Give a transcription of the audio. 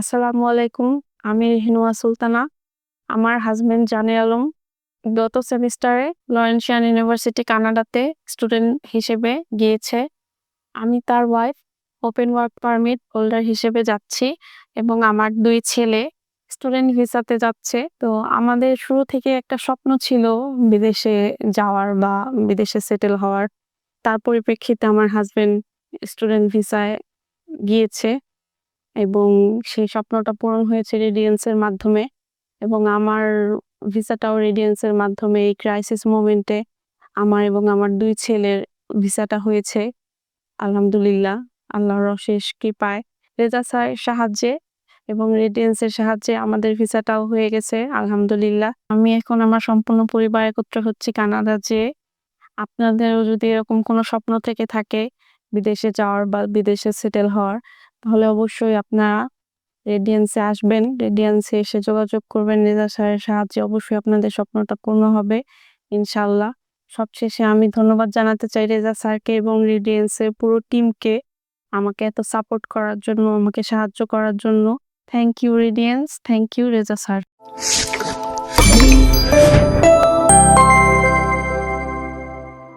আসসালামু আলাইকুম। আমি হিনুয়া সুলতানা। আমার হাসব্যান্ড জানে আলম গত সেমিস্টারে লরেন্সিয়ান ইউনিভার্সিটি কানাডাতে স্টুডেন্ট হিসেবে গিয়েছে। আমি তার wife open work permit holder হিসেবে যাচ্ছি এবং আমার ২ ছেলে স্টুডেন্ট ভিসাতে যাচ্ছে। তো আমাদের শুরু থেকে একটা স্বপ্ন ছিল বিদেশে যাওয়ার বা বিদেশে সেটেল হওয়ার। তার পরিপ্রেক্ষিতে আমার হাসব্যান্ড স্টুডেন্ট ভিসায় গিয়েছে এবং সেই স্বপ্নটা পূরণ হয়েছে রেডিয়েন্সের মাধ্যমে এবং আমার ভিসাটাও রেডিয়েন্সের মাধ্যমে এই ক্রাইসিস মোমেন্টে আমার এবং আমার ২ ছেলের ভিসাটা হয়েছে। আলহামদুলিল্লাহ, আল্লাহর অশেষ কৃপায় রেজা স্যারের সাহায্যে এবং রেডিয়েন্সের সাহায্যে আমাদের ভিসাটাও হয়ে গেছে আলহামদুলিল্লাহ। আমি এখন আমার সম্পূর্ণ পরিবার একত্র হচ্ছি কানাডা যেয়ে। আপনাদেরও যদি এরকম কোনো স্বপ্ন থেকে থাকে বিদেশে যাওয়ার বা বিদেশে সেটেল হওয়ার, তাহলে অবশ্যই আপনারা রেডিয়েন্সে আসবেন। রেডিয়েন্সে এসে যোগাযোগ করবেন। রেজা স্যারের সাহায্যে অবশ্যই আপনাদের স্বপ্নটা পূর্ণ হবে ইনশাআল্লাহ। সবশেষে আমি ধন্যবাদ জানাতে চাই রেজা স্যারকে এবং রেডিয়েন্সের পুরো টিমকে আমাকে এত সাপোর্ট করার জন্য, আমাকে সাহায্য করার জন্য। Thank you Radiance, thank you Reza sir.